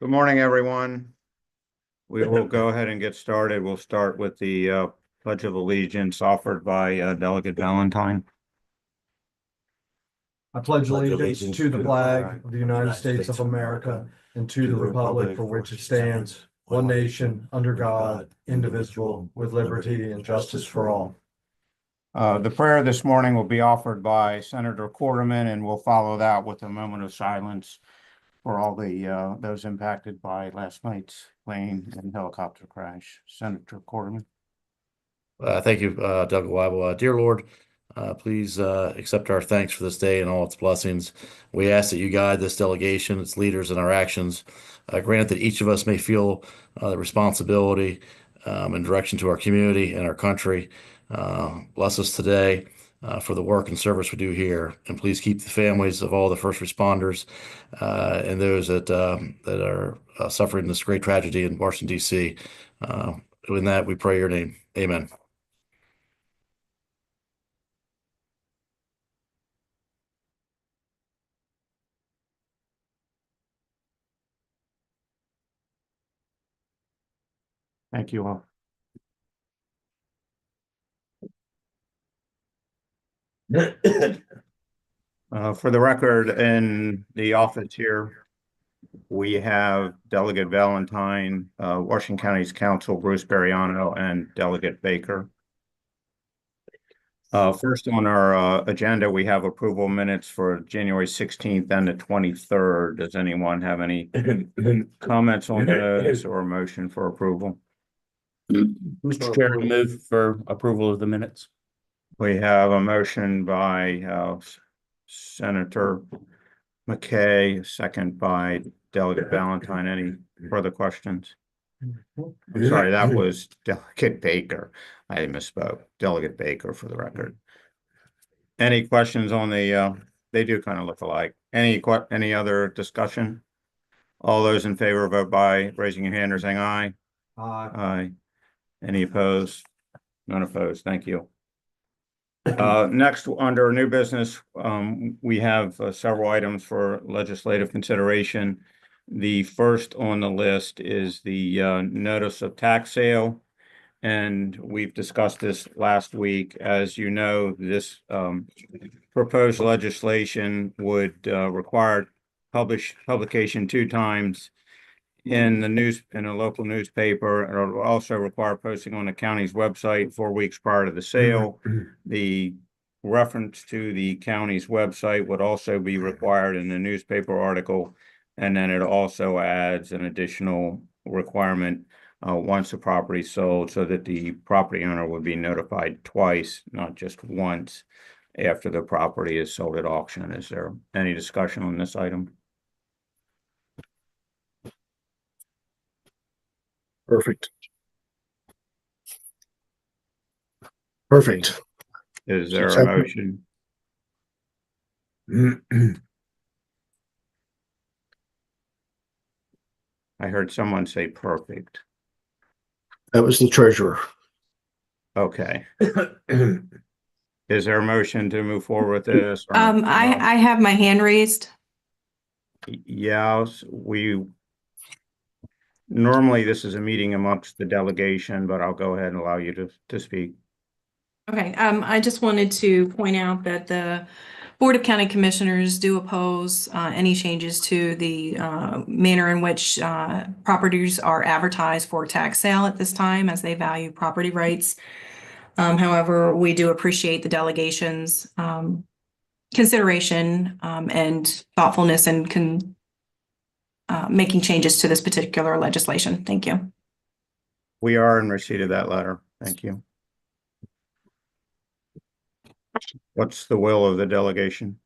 Good morning, everyone. We will go ahead and get started. We'll start with the Pledge of Allegiance offered by Delegate Valentine. I pledge allegiance to the flag of the United States of America and to the republic for which it stands, one nation, under God, indivisible, with liberty and justice for all. The prayer this morning will be offered by Senator Quarterman, and we'll follow that with a moment of silence for all the those impacted by last night's plane and helicopter crash. Senator Quarterman. Thank you, Doug Weibel. Dear Lord, please accept our thanks for this day and all its blessings. We ask that you guide this delegation, its leaders, and our actions. Grant that each of us may feel the responsibility and direction to our community and our country. Bless us today for the work and service we do here, and please keep the families of all the first responders and those that are suffering this great tragedy in Washington, D.C. In that, we pray your name. Amen. Thank you all. For the record, in the office here, we have Delegate Valentine, Washington County's Council, Bruce Bariano, and Delegate Baker. First on our agenda, we have approval minutes for January 16th and the 23rd. Does anyone have any comments on those or a motion for approval? Mr. Chair, I move for approval of the minutes. We have a motion by Senator McKay, second by Delegate Valentine. Any further questions? I'm sorry, that was Delegate Baker. I misspoke. Delegate Baker for the record. Any questions on the, they do kind of look alike. Any other discussion? All those in favor vote by raising your hand or saying aye. Aye. Any opposed? None opposed. Thank you. Next, under new business, we have several items for legislative consideration. The first on the list is the notice of tax sale, and we've discussed this last week. As you know, this proposed legislation would require publication 2 times in a local newspaper. It will also require posting on the county's website 4 weeks prior to the sale. The reference to the county's website would also be required in the newspaper article, and then it also adds an additional requirement once the property is sold, so that the property owner would be notified twice, not just once, after the property is sold at auction. Is there any discussion on this item? Perfect. Perfect. Is there a motion? I heard someone say perfect. That was the treasurer. Okay. Is there a motion to move forward with this? I have my hand raised. Yes, normally this is a meeting amongst the delegation, but I'll go ahead and allow you to speak. Okay, I just wanted to point out that the Board of County Commissioners do oppose any changes to the manner in which properties are advertised for tax sale at this time, as they value property rights. However, we do appreciate the delegation's consideration and thoughtfulness in making changes to this particular legislation. Thank you. We are in receipt of that letter. Thank you. What's the will of the delegation?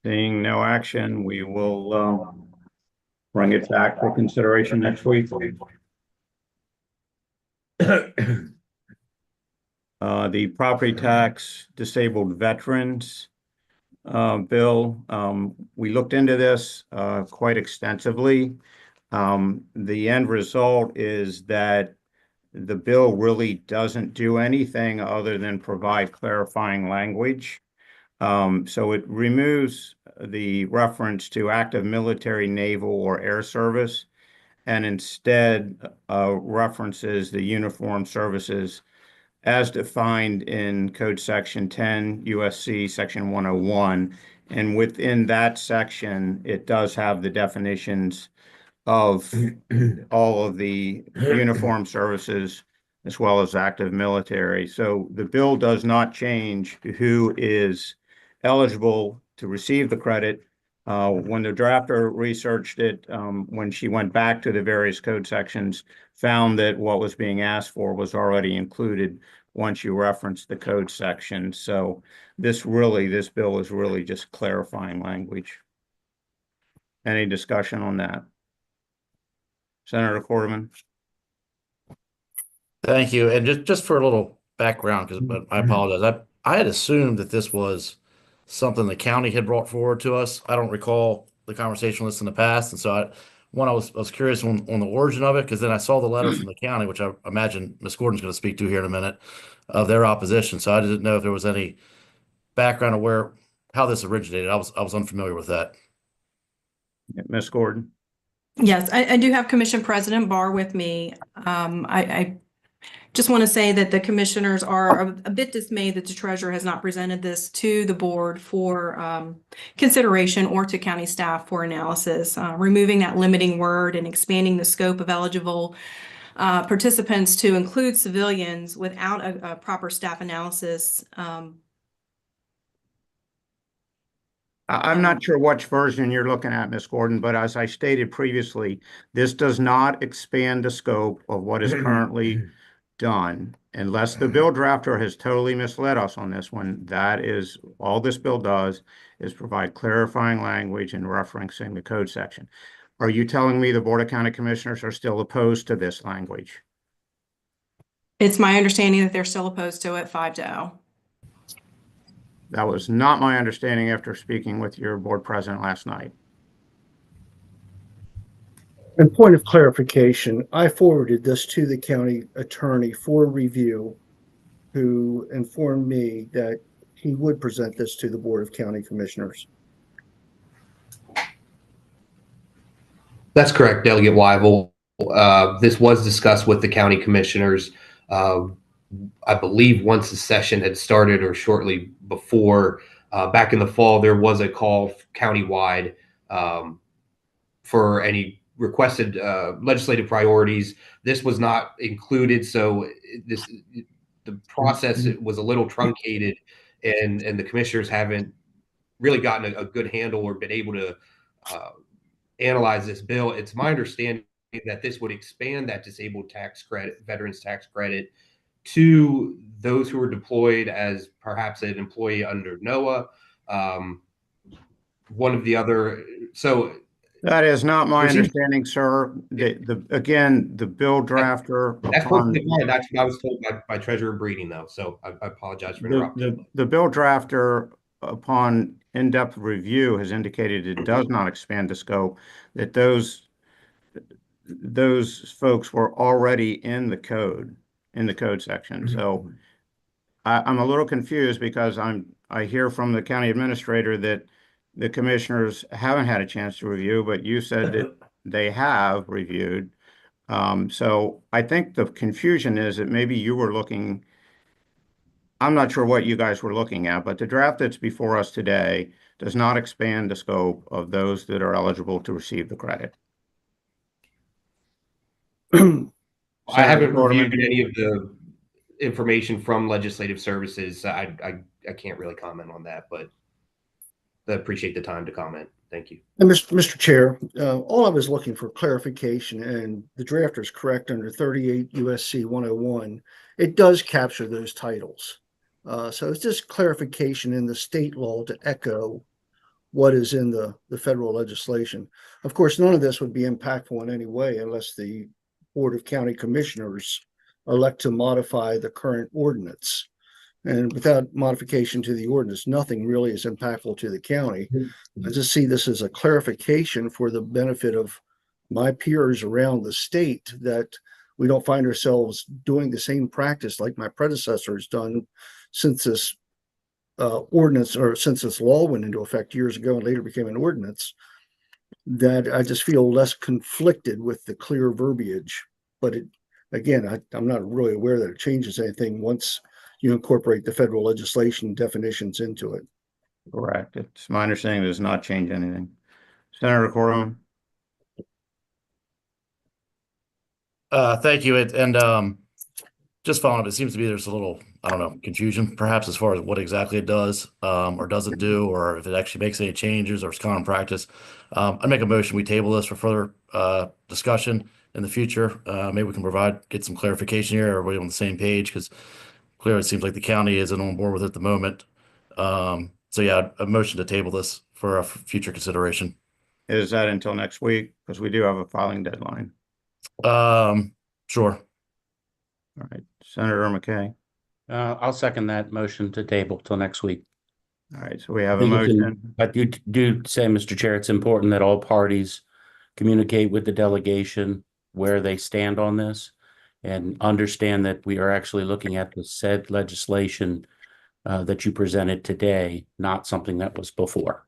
Seeing no action, we will bring it back for consideration next week. The property tax disabled veterans bill, we looked into this quite extensively. The end result is that the bill really doesn't do anything other than provide clarifying language. So it removes the reference to active military, naval, or air service, and instead references the uniformed services as defined in Code Section 10 USC Section 101. And within that section, it does have the definitions of all of the uniformed services as well as active military. So the bill does not change who is eligible to receive the credit. When the drafter researched it, when she went back to the various code sections, found that what was being asked for was already included once you reference the code section. So this bill is really just clarifying language. Any discussion on that? Senator Corderman? Thank you. And just for a little background, because I apologize. I had assumed that this was something the county had brought forward to us. I don't recall the conversation with this in the past. And so I was curious on the origin of it, because then I saw the letter from the county, which I imagine Ms. Gordon's going to speak to here in a minute, of their opposition. So I didn't know if there was any background of how this originated. I was unfamiliar with that. Ms. Gordon? Yes, I do have Commission President Barr with me. I just want to say that the commissioners are a bit dismayed that the treasurer has not presented this to the board for consideration or to county staff for analysis. Removing that limiting word and expanding the scope of eligible participants to include civilians without a proper staff analysis. I'm not sure which version you're looking at, Ms. Gordon, but as I stated previously, this does not expand the scope of what is currently done, unless the bill drafter has totally misled us on this one. That is all this bill does, is provide clarifying language and referencing the code section. Are you telling me the Board of County Commissioners are still opposed to this language? It's my understanding that they're still opposed to it 5-0. That was not my understanding after speaking with your board president last night. And point of clarification, I forwarded this to the county attorney for review, who informed me that he would present this to the Board of County Commissioners. That's correct, Delegate Weibel. This was discussed with the county commissioners. I believe once the session had started or shortly before, back in the fall, there was a call countywide for any requested legislative priorities. This was not included, so the process was a little truncated, and the commissioners haven't really gotten a good handle or been able to analyze this bill. It's my understanding that this would expand that disabled tax credit, veterans tax credit, to those who are deployed as perhaps an employee under NOAA. One of the other, so that is not my understanding, sir. Again, the bill drafter. That's what I was told by Treasurer Breeding, though. So I apologize for interrupting. The bill drafter, upon in-depth review, has indicated it does not expand the scope, that those folks were already in the code section. So I'm a little confused, because I hear from the county administrator that the commissioners haven't had a chance to review, but you said that they have reviewed. So I think the confusion is that maybe you were looking, I'm not sure what you guys were looking at, but the draft that's before us today does not expand the scope of those that are eligible to receive the credit. I haven't reviewed any of the information from legislative services. I can't really comment on that, but I appreciate the time to comment. Thank you. And Mr. Chair, all I was looking for clarification, and the drafter is correct, under 38 USC 101, it does capture those titles. So it's just clarification in the state law to echo what is in the federal legislation. Of course, none of this would be impactful in any way unless the Board of County Commissioners elect to modify the current ordinance. And without modification to the ordinance, nothing really is impactful to the county. I just see this as a clarification for the benefit of my peers around the state, that we don't find ourselves doing the same practice like my predecessor has done since this ordinance, or since this law went into effect years ago and later became an ordinance, that I just feel less conflicted with the clear verbiage. But again, I'm not really aware that it changes anything once you incorporate the federal legislation definitions into it. Correct. It's my understanding it does not change anything. Senator Corwin? Thank you. Just following up, it seems to be there's a little, I don't know, confusion perhaps as far as what exactly it does or doesn't do, or if it actually makes any changes or it's common practice. I'd make a motion, we table this for further discussion in the future. Maybe we can get some clarification here, everybody on the same page, because clearly it seems like the county isn't on board with it at the moment. So yeah, a motion to table this for a future consideration. Is that until next week? Because we do have a filing deadline. Sure. All right, Senator McKay. I'll second that motion to table till next week. All right, so we have a I think it's motion. But you do say, Mr. Chair, it's important that all parties communicate with the delegation where they stand on this and understand that we are actually looking at the said legislation that you presented today, not something that was before.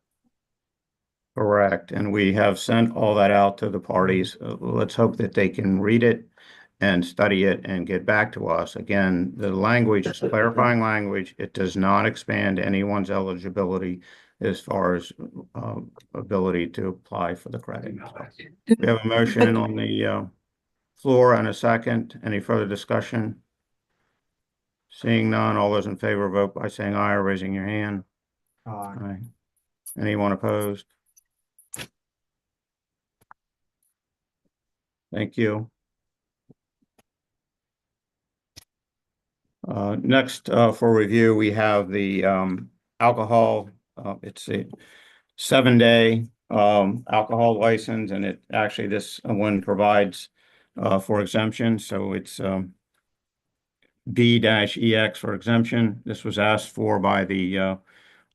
Correct, and we have sent all that out to the parties. Let's hope that they can read it and study it and get back to us. Again, the language is clarifying language. It does not expand anyone's eligibility as far as ability to apply for the credit. So we have a motion on the floor and a second. Any further discussion? Seeing none, all those in favor vote by saying aye or raising your hand. Aye. Anyone opposed? Thank you. Next, for review, we have the alcohol. It's a 7-day alcohol license, and this one provides for exemption. So it's B-EX for exemption. This was asked for by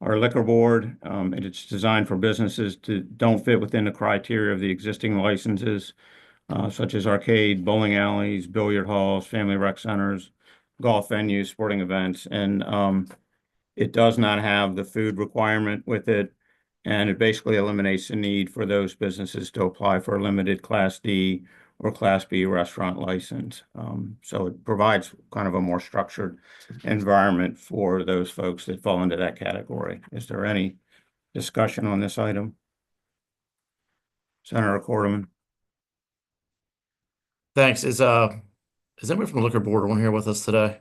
our liquor board, and it's designed for businesses that don't fit within the criteria of the existing licenses, such as arcade, bowling alleys, billiard halls, family rec centers, golf venues, sporting events, and it does not have the food requirement with it, and it basically eliminates the need for those businesses to apply for a limited Class D or Class B restaurant license. So it provides kind of a more structured environment for those folks that fall into that category. Is there any discussion on this item? Senator Corderman? Thanks. Is anybody from the liquor board on here with us today?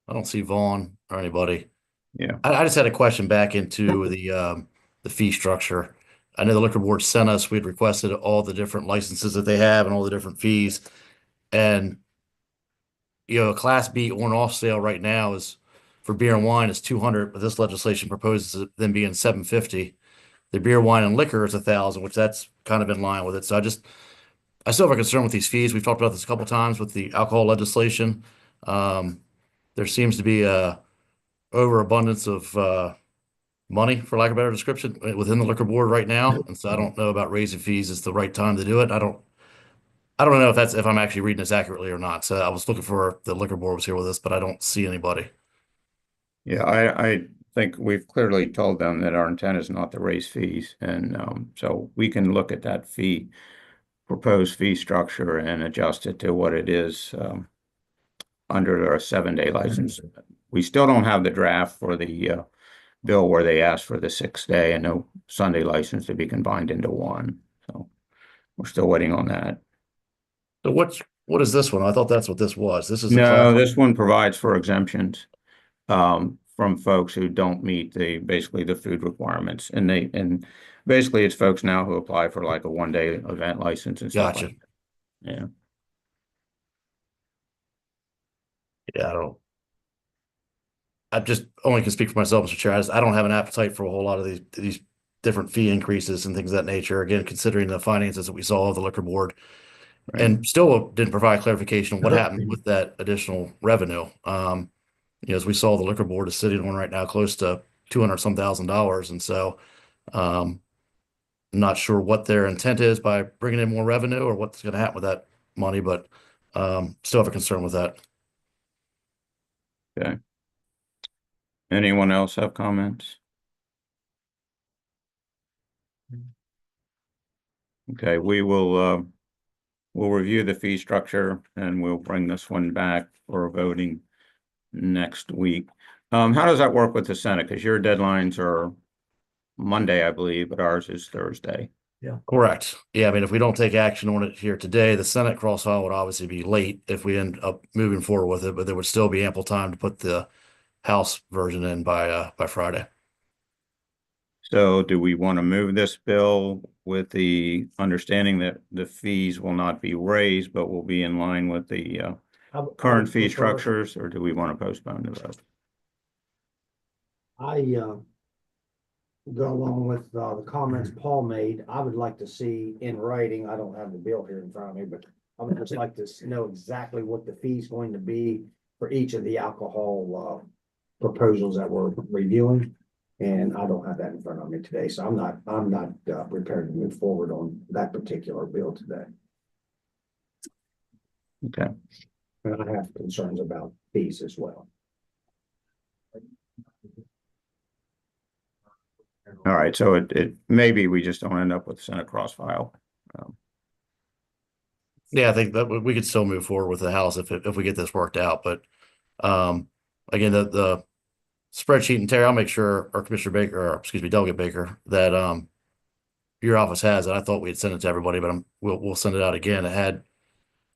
I don't see Vaughn or anybody. Yeah. I just had a question back into the fee structure. I know the liquor board sent us, we'd requested all the different licenses that they have and all the different fees. And, a Class B on off sale right now is for beer and wine is $200, but this legislation proposes them being $750. The beer, wine, and liquor is $1,000, which that's kind of in line with it. So I still have a concern with these fees. We've talked about this a couple of times with the alcohol legislation. There seems to be a overabundance of money, for lack of a better description, within the liquor board right now. And so I don't know about raising fees is the right time to do it. I don't know if I'm actually reading this accurately or not. So I was looking for the liquor board was here with us, but I don't see anybody. Yeah, I think we've clearly told them that our intent is not to raise fees. And so we can look at that proposed fee structure and adjust it to what it is under our 7-day license. We still don't have the draft for the bill where they asked for the 6-day and no Sunday license to be combined into one. So we're still waiting on that. So what is this one? I thought that's what this was. This is No, this one provides for exemptions from folks who don't meet basically the food requirements, and basically it's folks now who apply for like a 1-day event license and stuff. Gotcha. Like that. Yeah. Yeah, I just only can speak for myself, Mr. Chair. I don't have an appetite for a whole lot of these different fee increases and things of that nature. Again, considering the finances that we saw of the liquor board, Right. and still didn't provide clarification on what happened with that additional revenue. As we saw, the liquor board is sitting on right now close to $200-some thousand, and so I'm not sure what their intent is by bringing in more revenue or what's going to happen with money, but still have a concern with that. Okay. Anyone else have comments? Okay, we'll review the fee structure and we'll bring this one back for voting next week. How does that work with the Senate? Because your deadlines are Monday, I believe, but ours is Thursday. Correct. Yeah, I mean, if we don't take action on it here today, the Senate crossfile would obviously be late if we end up moving forward with it, but there would still be ample time to put the House version in by Friday. So do we want to move this bill with the understanding that the fees will not be raised, but will be in line with the current fee structures, or do we want to postpone the vote? I go along with the comments Paul made. I would like to see in writing, I don't have the bill here in front of me, but I would just like to know exactly what the fee is going to be for each of the alcohol proposals that we're reviewing. And I don't have that in front of me today, so I'm not prepared to move forward on that particular bill today. Okay. And I have concerns about fees as well. All right, so it maybe we just don't end up with Senate crossfile. Yeah, I think that we could still move forward with the House if we get this worked out. But again, the spreadsheet, and Terry, I'll make sure, or Commissioner Baker, or excuse me, Delegate Baker, that your office has it. I thought we had sent it to everybody, but we'll send it out again. It had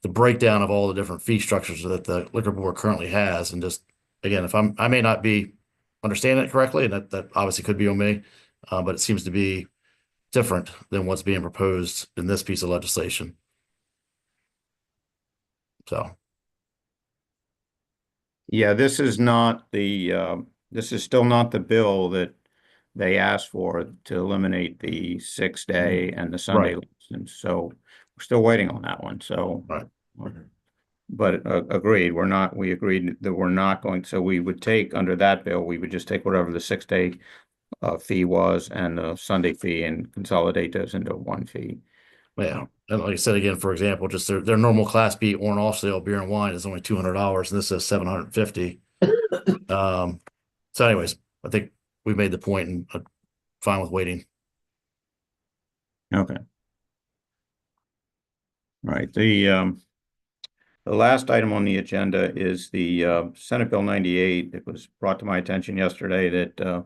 the breakdown of all the different fee structures that the liquor board currently has, and just again, if I may not be understanding it correctly, and that obviously could be on me, but it seems to be different than what's being proposed in this piece of legislation. So, Yeah, this is not the this is still not the bill that they asked for to eliminate the 6-day and the Sunday Right. license. So we're still waiting on that one. So, Right. But agreed, we agreed that we're not going, so we would take under that bill, we would just take whatever the 6-day fee was and the Sunday fee and consolidate those into one fee. yeah. And like I said, again, for example, just their normal Class B on off sale beer and wine is only $200, and this is $750. So anyways, I think we made the point, and I'm fine with waiting. Okay. Right, the last item on the agenda is the Senate Bill 98. It was brought to my attention yesterday that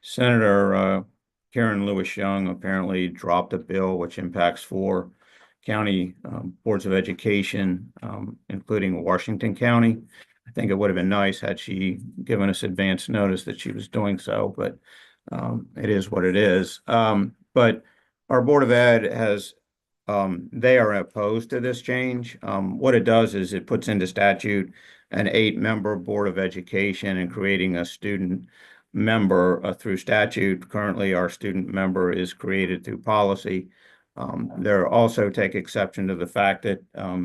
Senator Karen Lewis Young apparently dropped a bill which impacts 4 county boards of education, including Washington County. I think it would have been nice had she given us advance notice that she was doing so, but it is what it is. But our Board of Ed has they are opposed to this change. What it does is it puts into statute an 8-member Board of Education and creating a student member through statute. Currently, our student member is created through policy. They also take exception to the fact that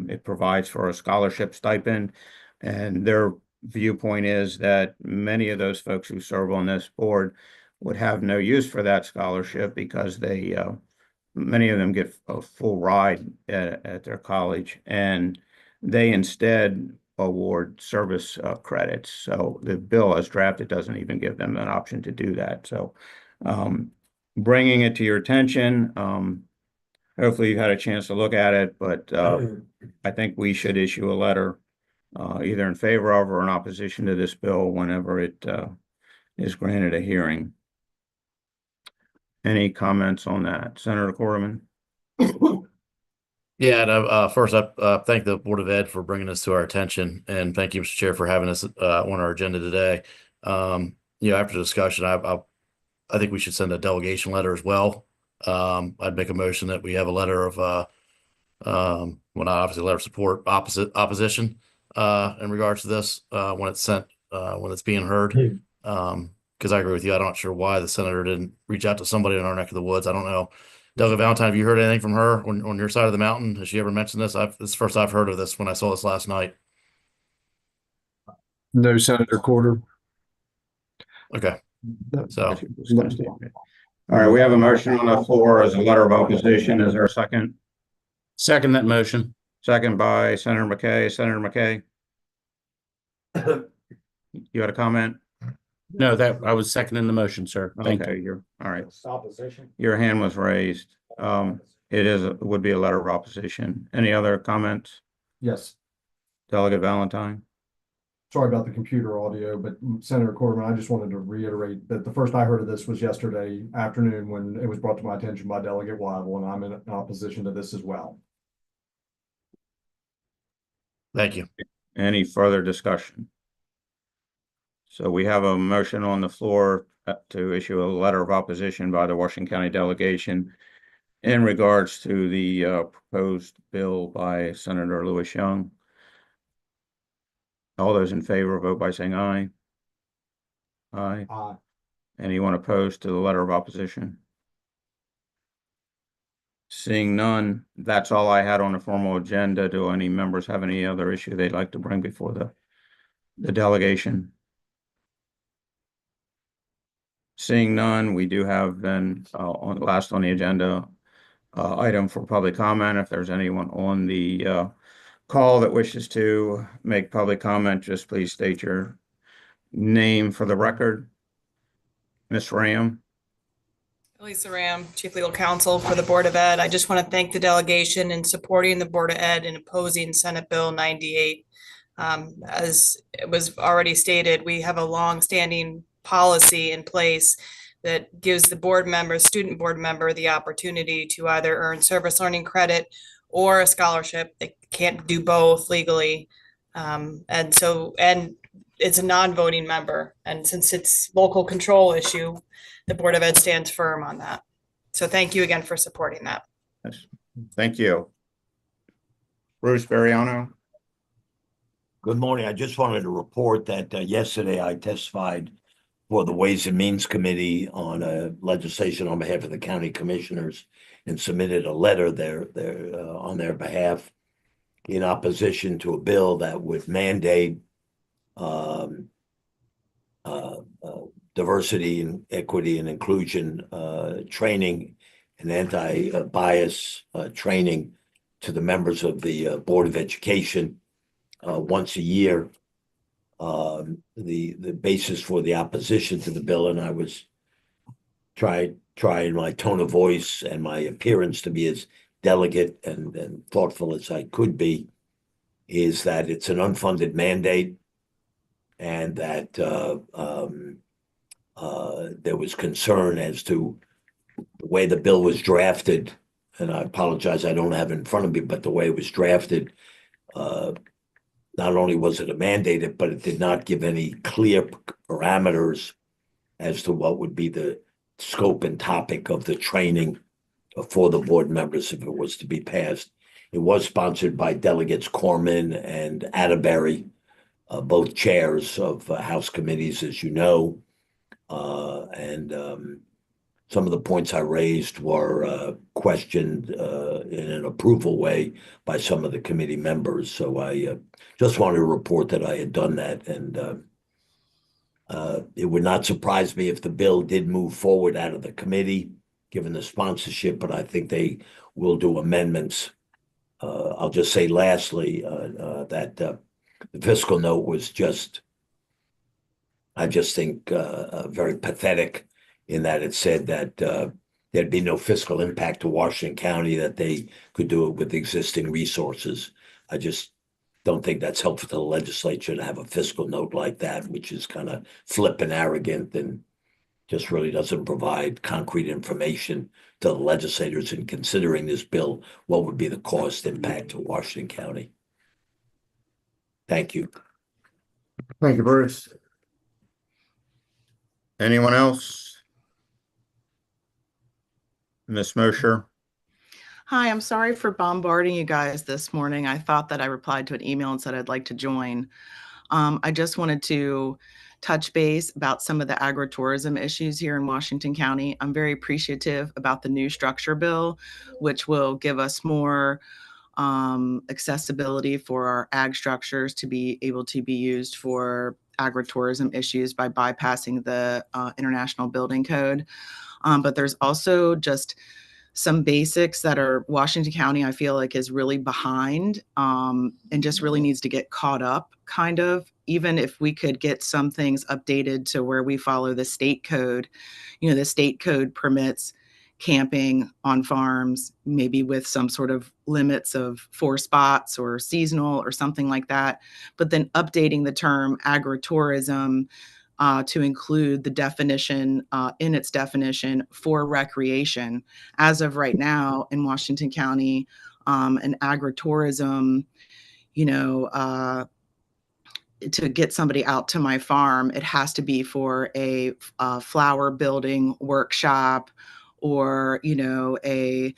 it provides for a scholarship stipend, and their viewpoint is that many of those folks who serve on this board would have no use for that scholarship because they many of them get a full ride at their college, and they instead award service credits. So the bill as drafted doesn't even give them an option to do that. So bringing it to your attention, hopefully you've had a chance to look at it, but I think we should issue a letter either in favor of or in opposition to this bill whenever it is granted a hearing. Any comments on that? Senator Corrigan? Yeah, and first I thank the Board of Ed for bringing this to our attention, and thank you, Mr. Chair, for having us on our agenda today. After the discussion, I think we should send a delegation letter as well. I'd make a motion that we have a letter of not obviously a letter of support, opposition in regards to this when it's sent, when it's being heard. Because I agree with you. I'm not sure why the senator didn't reach out to somebody in our neck of the woods. I don't know. Delegate Valentine, have you heard anything from her on your side of the mountain? Has she ever mentioned this? This is the first I've heard of this when I saw this last night. No, Senator Corder. Okay. So, All right, we have a motion on the floor as a letter of opposition. Is there a second? Second that motion. second by Senator McKay. Senator McKay? You had a comment? No, that I was seconding the motion, sir. Thank Okay, you. you're, all right. Opposition? Your hand was raised. It would be a letter of opposition. Any other comments? Yes. Delegate Valentine? Sorry about the computer audio, but Senator Corderman, I just wanted to reiterate that the first I heard of this was yesterday afternoon when it was brought to my attention by Delegate Weibel, and I'm in opposition to this as well. Thank you. Any further discussion? So we have a motion on the floor to issue a letter of opposition by the Washington County delegation in regards to the proposed bill by Senator Louis Young. All those in favor, vote by saying aye. Aye. Aye. Anyone opposed to the letter of opposition? Seeing none, that's all I had on the formal agenda. Do any members have any other issue they'd like to bring before the delegation? Seeing none, we do have then last on the agenda item for public comment. If there's anyone on the call that wishes to make public comment, just please state your name for the record. Ms. Ram? Lisa Ram, Chief Legal Counsel for the Board of Ed. I just want to thank the delegation in supporting the Board of Ed and opposing Senate Bill 98. As it was already stated, we have a long-standing policy in place that gives the board member, student board member, the opportunity to either earn service learning credit or a scholarship. They can't do both legally. And it's a non-voting member. And since it's local control issue, the Board of Ed stands firm on that. So thank you again for supporting that. Yes. Thank you. Bruce Bariano? Good morning. I just wanted to report that yesterday I testified for the Ways and Means Committee on legislation on behalf of the county commissioners and submitted a letter there on their behalf in opposition to a bill that would mandate diversity and equity and inclusion training and anti-bias training to the members of the Board of Education once a year. The basis for the opposition to the bill, and I was trying my tone of voice and my appearance to be as delicate and thoughtful as I could be, is that it's an unfunded mandate and that there was concern as to the way the bill was drafted. And I apologize, I don't have it in front of me, but the way it was drafted, not only was it a mandate, but it did not give any clear parameters as to what would be the scope and topic of the training for the board members if it was to be passed. It was sponsored by Delegates Corman and Atterbury, both chairs of House committees, as you know. Some of the points I raised were questioned in an approval way by some of the committee members. So I just wanted to report that I had done that. And it would not surprise me if the bill did move forward out of the committee, given the sponsorship, but I think they will do amendments. I'll just say lastly that the fiscal note was just, I just think, very pathetic in that it said that there'd be no fiscal impact to Washington County, that they could do it with existing resources. I just don't think that's helpful to the legislature to have a fiscal note like that, which is kind of flip and arrogant and just really doesn't provide concrete information to the legislators in considering this bill, what would be the cost impact to Washington County. Thank you. Thank you, Bruce. Anyone else? Ms. Mosher? Hi, I'm sorry for bombarding you guys this morning. I thought that I replied to an email and said I'd like to join. I just wanted to touch base about some of the agritourism issues here in Washington County. I'm very appreciative about the new structure bill, which will give us more accessibility for our ag structures to be able to be used for agritourism issues by bypassing the International Building Code. But there's also just some basics that are Washington County, I feel like is really behind, and just really needs to get caught up, kind of. Even if we could get some things updated to where we follow the state code, the state code permits camping on farms, maybe with some sort of limits of 4 spots or seasonal or something like that. But then updating the term agritourism to include the definition in its definition for recreation. As of right now in Washington County, an agritourism, to get somebody out to my farm, it has to be for a flower building workshop, or to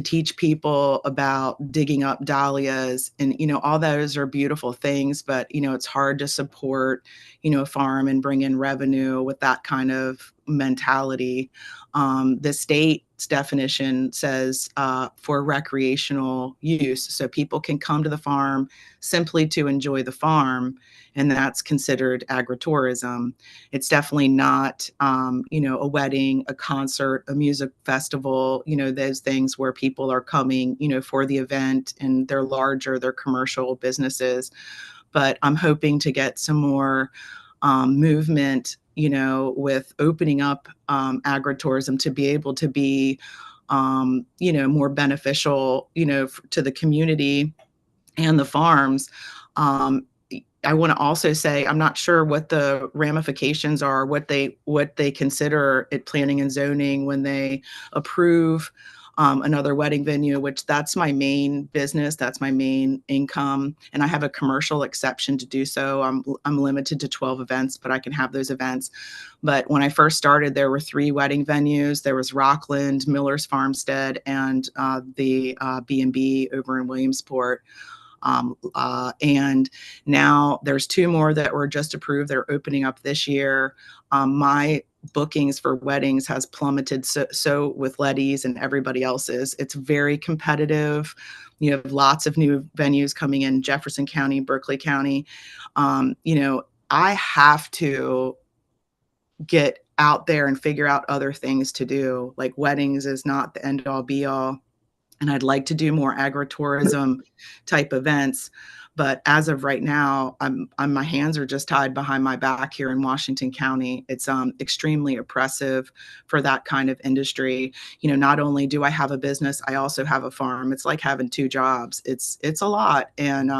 teach people about digging up dahlias, and all those are beautiful things, but it's hard to support a farm and bring in revenue with that kind of mentality. The state's definition says for recreational use, so people can come to the farm simply to enjoy the farm, and that's considered agritourism. It's definitely not a wedding, a concert, a music festival, those things where people are coming for the event, and they're larger, they're commercial businesses. But I'm hoping to get some more movement with opening up agritourism to be able to be more beneficial to the community and the farms. I want to also say, I'm not sure what the ramifications are, what they consider at planning and zoning when they approve another wedding venue, which that's my main business, that's my main income, and I have a commercial exception to do so. I'm limited to 12 events, but I can have those events. But when I first started, there were 3 wedding venues. There was Rockland, Miller's Farmstead, and the B&B over in Williamsport. And now there's 2 more that were just approved. They're opening up this year. My bookings for weddings has plummeted so with Letty's and everybody else's. It's very competitive. You have lots of new venues coming in Jefferson County, Berkeley County. I have to get out there and figure out other things to do. Like, weddings is not the end all be all. And I'd like to do more agritourism type events. But as of right now, my hands are just tied behind my back here in Washington County. It's extremely oppressive for that kind of industry. Not only do I have a business, I also have a farm. It's like having 2 jobs. It's a lot. And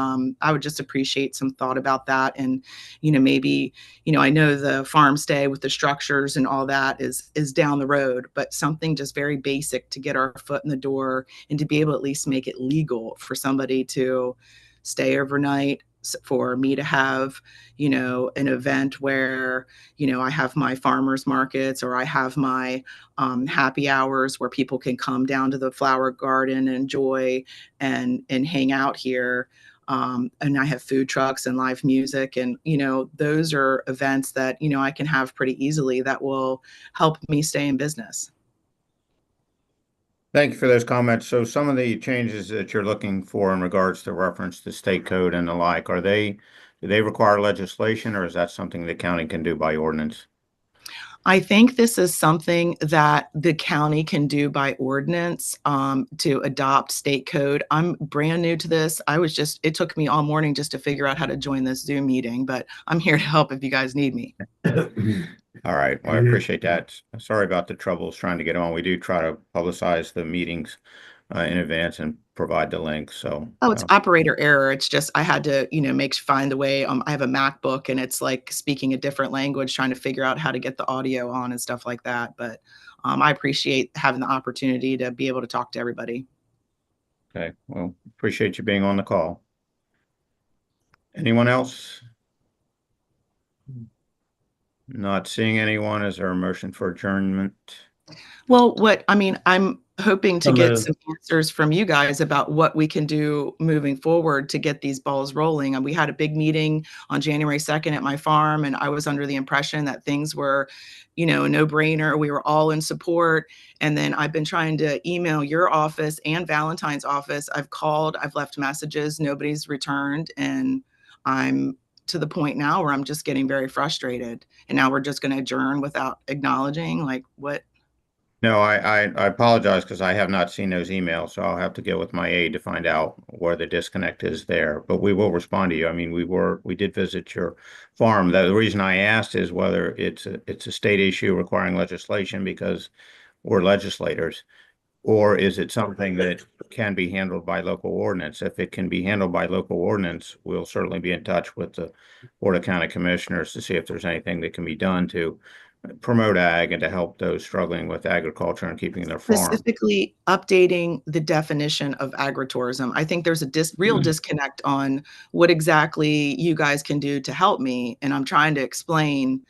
I would just appreciate some thought about that. And, maybe, I know the farm stay with the structures and all that is down the road, but something just very basic to get our foot in the door and to be able to at least make it legal for somebody to stay overnight, for me to have, an event where, I have my farmers markets, or I have my happy hours where people can come down to the flower garden and enjoy and hang out here. And I have food trucks and live music, and, those are events that, I can have pretty easily that will help me stay in business. Thank you for those comments. So some of the changes that you're looking for in regards to reference to state code and the like, do they require legislation, or is that something the county can do by ordinance? I think this is something that the county can do by ordinance to adopt state code. I'm brand new to this. It took me all morning just to figure out how to join this Zoom meeting, but I'm here to help if you guys need me. All right. Well, I appreciate that. Sorry about the troubles trying to get on. We do try to publicize the meetings in advance and provide the link. So, it's operator error. It's just I had to, find the way. I have a MacBook, and it's like speaking a different language, trying to figure out how to get the audio on and stuff like that. But I appreciate having the opportunity to be able to talk to everybody. Okay. Well, appreciate you being on the call. Anyone else? Not seeing anyone. Is there a motion for adjournment? Well, I'm hoping to get some answers from you guys about what we can do moving forward to get these balls rolling. And we had a big meeting on January 2nd at my farm, and I was under the impression that things were, a no-brainer. We were all in support. And then I've been trying to email your office and Valentine's office. I've called, I've left messages, nobody's returned. And I'm to the point now where I'm just getting very frustrated. And now we're just going to adjourn without acknowledging, like, what? No, I apologize because I have not seen those emails, so I'll have to get with my aide to find out where the disconnect is there. But we will respond to you. I mean, we did visit your farm. The reason I asked is whether it's a state issue requiring legislation because we're legislators, or is it something that can be handled by local ordinance? If it can be handled by local ordinance, we'll certainly be in touch with the Board of County Commissioners to see if there's anything that can be done to promote ag and to help those struggling with agriculture and keeping their farm. Specifically updating the definition of agritourism. I think there's a real disconnect on what exactly you guys can do to help me. And I'm trying to explain,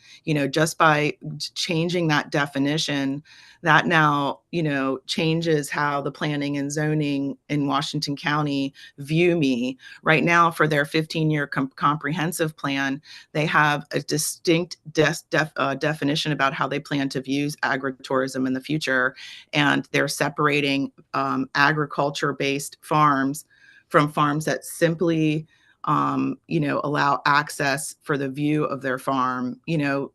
just by changing that definition, that now, changes how the planning and zoning in Washington County view me. Right now, for their 15-year comprehensive plan, they have a distinct definition about how they plan to view agritourism in the future. And they're separating agriculture-based farms from farms that simply allow access for the view of their farm,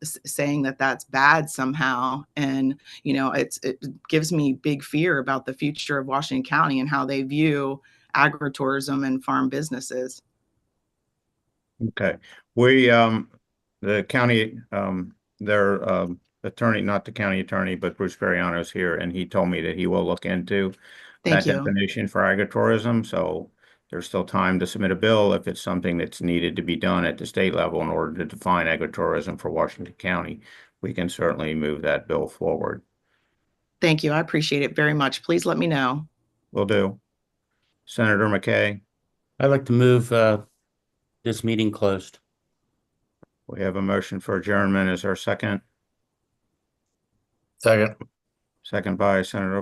saying that that's bad somehow. And, it gives me big fear about the future of Washington County and how they view agritourism and farm businesses. Okay, the county, their attorney, not the county attorney, but Bruce Ferriano is here, and he told me that he will look into that Thank you. definition for agritourism. So there's still time to submit a bill if it's something that's needed to be done at the state level in order to define agritourism for Washington County. We can certainly move that bill forward. Thank you. I appreciate it very much. Please let me know. Will do. Senator McKay, I'd like to move this meeting closed. we have a motion for adjournment. Is there a second? Second. Second by Senator